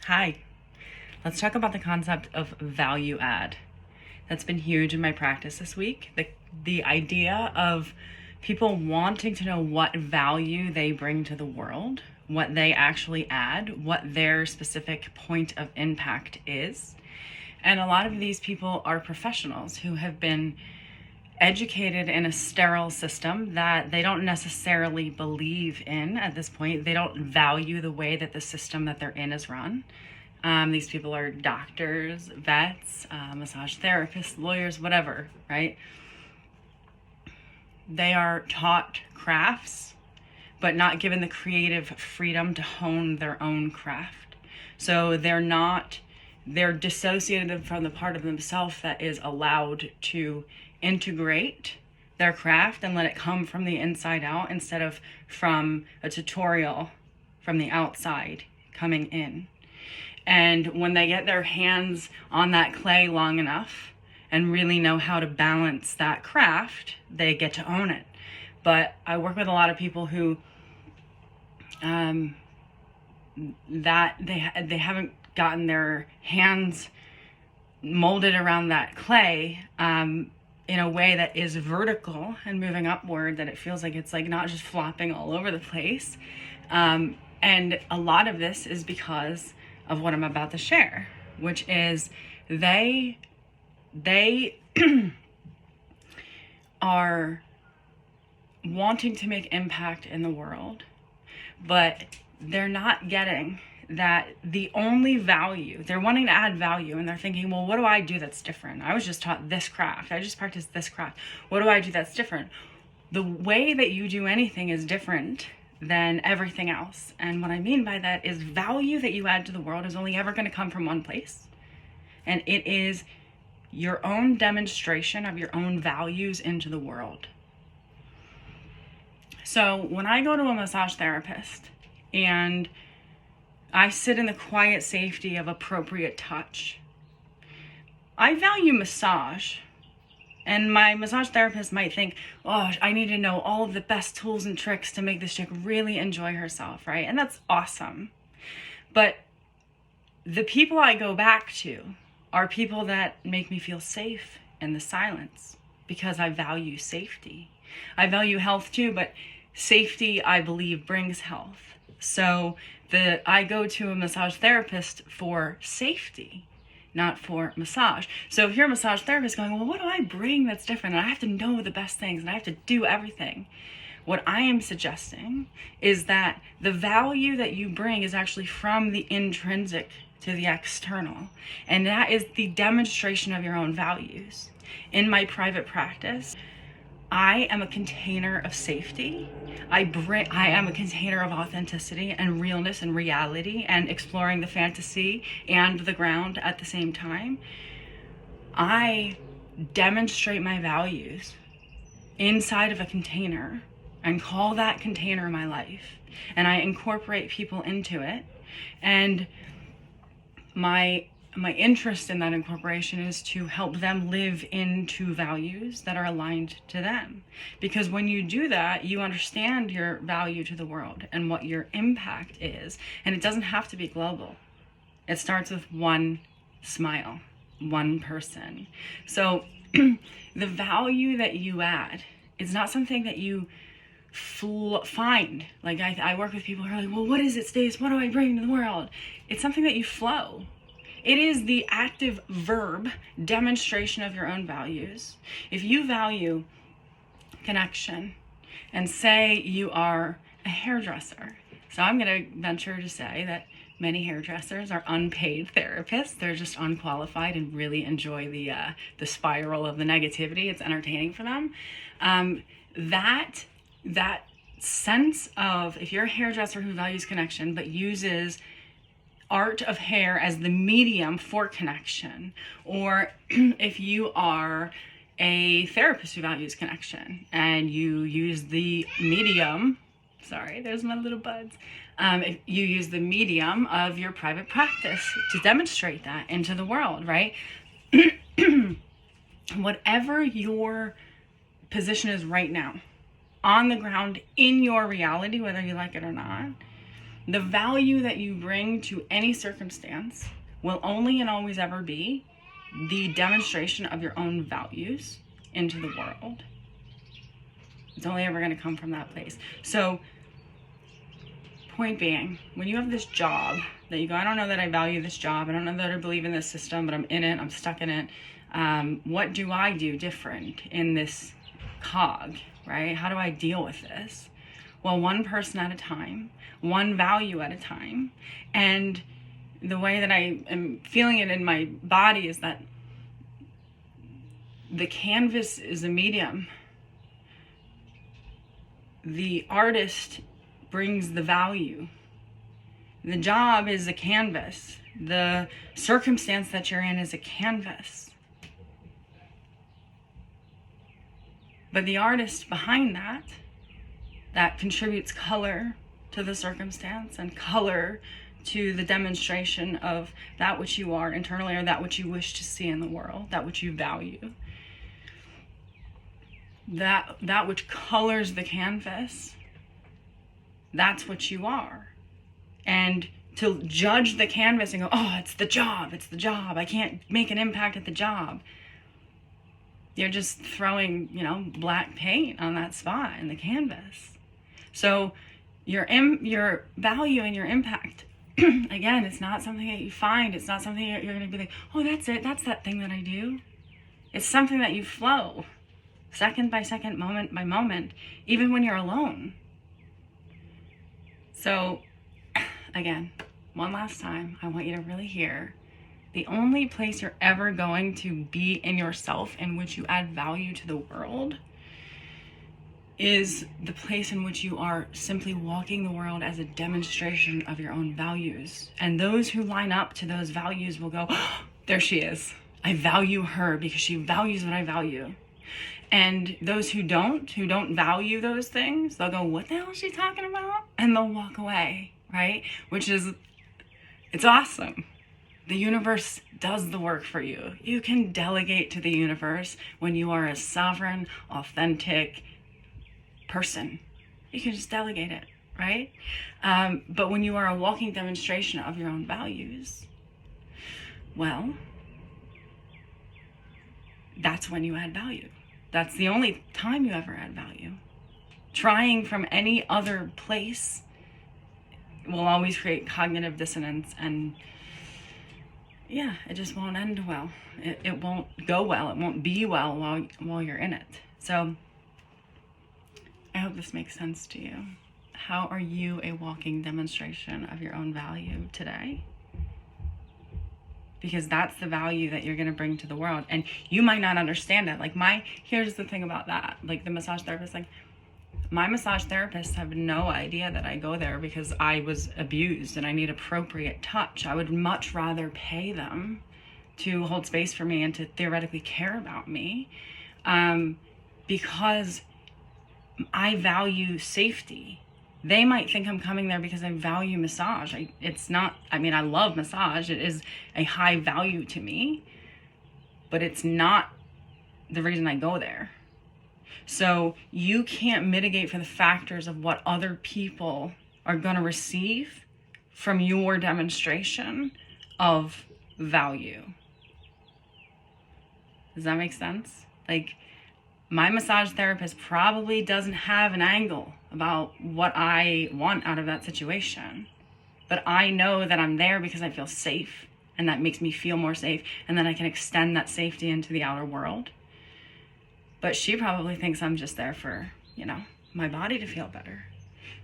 Hi, let's talk about the concept of value add. That's been huge in my practice this week. The idea of people wanting to know what value they bring to the world, what they actually add, what their specific point of impact is. And a lot of these people are professionals who have been educated in a sterile system that they don't necessarily believe in at this point. They don't value the way that the system that they're in is run. These people are doctors, vets, massage therapists, lawyers, whatever, right? They are taught crafts, but not given the creative freedom to hone their own craft. So they're dissociated from the part of themselves that is allowed to integrate their craft and let it come from the inside out instead of from a tutorial from the outside coming in. And when they get their hands on that clay long enough and really know how to balance that craft, they get to own it. But I work with a lot of people who that they haven't gotten their hands molded around that clay in a way that is vertical and moving upward, that it feels like it's like not just flopping all over the place. And a lot of this is because of what I'm about to share, which is they are wanting to make impact in the world, but they're not getting that the only value, they're wanting to add value, and they're thinking, well, what do I do that's different? I was just taught this craft. I just practiced this craft. What do I do that's different? The way that you do anything is different than everything else. And what I mean by that is value that you add to the world is only ever going to come from one place. And it is your own demonstration of your own values into the world. So when I go to a massage therapist and I sit in the quiet safety of appropriate touch, I value massage. And my massage therapist might think, oh, I need to know all of the best tools and tricks to make this chick really enjoy herself, right? And that's awesome. But the people I go back to are people that make me feel safe in the silence because I value safety. I value health too, but safety, I believe, brings health. So I go to a massage therapist for safety, not for massage. So if you're a massage therapist going, well, what do I bring that's different? And I have to know the best things and I have to do everything. What I am suggesting is that the value that you bring is actually from the intrinsic to the external. And that is the demonstration of your own values. In my private practice, I am a container of safety. I am a container of authenticity and realness and reality and exploring the fantasy and the ground at the same time. I demonstrate my values inside of a container and call that container my life. And I incorporate people into it. And my interest in that incorporation is to help them live into values that are aligned to them. Because when you do that, you understand your value to the world and what your impact is. And it doesn't have to be global. It starts with one smile, one person. So the value that you add is not something that you find. Like I work with people who are like, well, what is it, Stace? What do I bring to the world? It's something that you flow. It is the active verb demonstration of your own values. If you value connection and say you are a hairdresser, so I'm going to venture to say that many hairdressers are unpaid therapists. They're just unqualified and really enjoy the spiral of the negativity. It's entertaining for them. That sense of, if you're a hairdresser who values connection but uses art of hair as the medium for connection, or if you are a therapist who values connection and you use the medium, sorry, there's my little buds, if you use the medium of your private practice to demonstrate that into the world, right? Whatever your position is right now, on the ground, in your reality, whether you like it or not, The value that you bring to any circumstance will only and always ever be the demonstration of your own values into the world. It's only ever going to come from that place. So, point being, when you have this job that you go, I don't know that I value this job, I don't know that I believe in this system, but I'm in it, I'm stuck in it. What do I do different in this cog, right? How do I deal with this? Well, one person at a time, one value at a time. And the way that I am feeling it in my body is that the canvas is a medium. The artist brings the value. The job is a canvas. The circumstance that you're in is a canvas. But the artist behind that contributes color to the circumstance and color to the demonstration of that which you are internally, or that which you wish to see in the world, that which you value. That which colors the canvas, that's what you are. And to judge the canvas and go, oh, it's the job, I can't make an impact at the job. You're just throwing, black paint on that spot in the canvas. So your value and your impact, again, it's not something that you find. It's not something that you're going to be like, oh, that's it. That's that thing that I do. It's something that you flow second by second, moment by moment, even when you're alone. So again, one last time, I want you to really hear, the only place you're ever going to be in yourself in which you add value to the world is the place in which you are simply walking the world as a demonstration of your own values. And those who line up to those values will go, oh, there she is. I value her because she values what I value. And those who don't value those things, they'll go, what the hell is she talking about? And they'll walk away, right? It's awesome. The universe does the work for you. You can delegate to the universe when you are a sovereign, authentic person. You can just delegate it, right? But when you are a walking demonstration of your own values, well, that's when you add value. That's the only time you ever add value. Trying from any other place will always create cognitive dissonance, and it just won't end well. It won't go well. It won't be well while you're in it. So I hope this makes sense to you. How are you a walking demonstration of your own value today? Because that's the value that you're going to bring to the world. And you might not understand it. Here's the thing about that. The massage therapist, my massage therapists have no idea that I go there because I was abused and I need appropriate touch. I would much rather pay them to hold space for me and to theoretically care about me, because I value safety. They might think I'm coming there because I value massage. I love massage. It is a high value to me, but it's not the reason I go there. So you can't mitigate for the factors of what other people are going to receive from your demonstration of value. Does that make sense? My massage therapist probably doesn't have an angle about what I want out of that situation. But I know that I'm there because I feel safe, and that makes me feel more safe, and then I can extend that safety into the outer world. But she probably thinks I'm just there for, my body to feel better.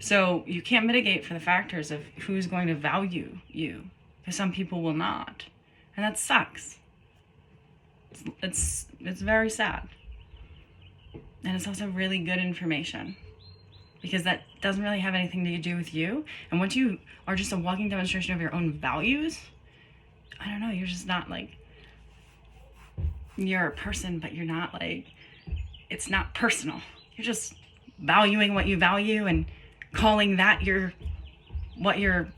So you can't mitigate for the factors of who's going to value you, because some people will not. And that sucks. It's very sad. And it's also really good information, because that doesn't really have anything to do with you. And once you are just a walking demonstration of your own values, I don't know, you're just not you're a person, but you're not it's not personal. You're just valuing what you value and calling that what your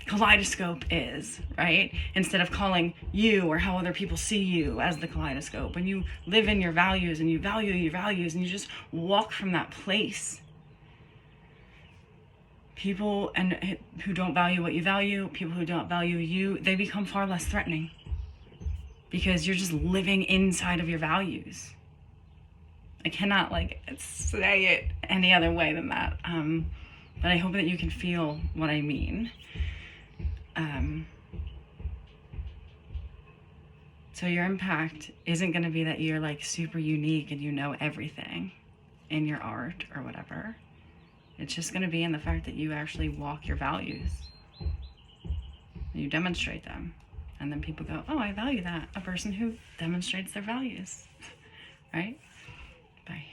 kaleidoscope is, right? Instead of calling you or how other people see you as the kaleidoscope. When you live in your values and you value your values and you just walk from that place, people and who don't value what you value, people who don't value you, they become far less threatening because you're just living inside of your values. I cannot like say it any other way than that. But I hope that you can feel what I mean. So your impact isn't going to be that you're like super unique and you know everything in your art or whatever. It's just going to be in the fact that you actually walk your values. You demonstrate them. And then people go, oh, I value that. A person who demonstrates their values. Right? Bye.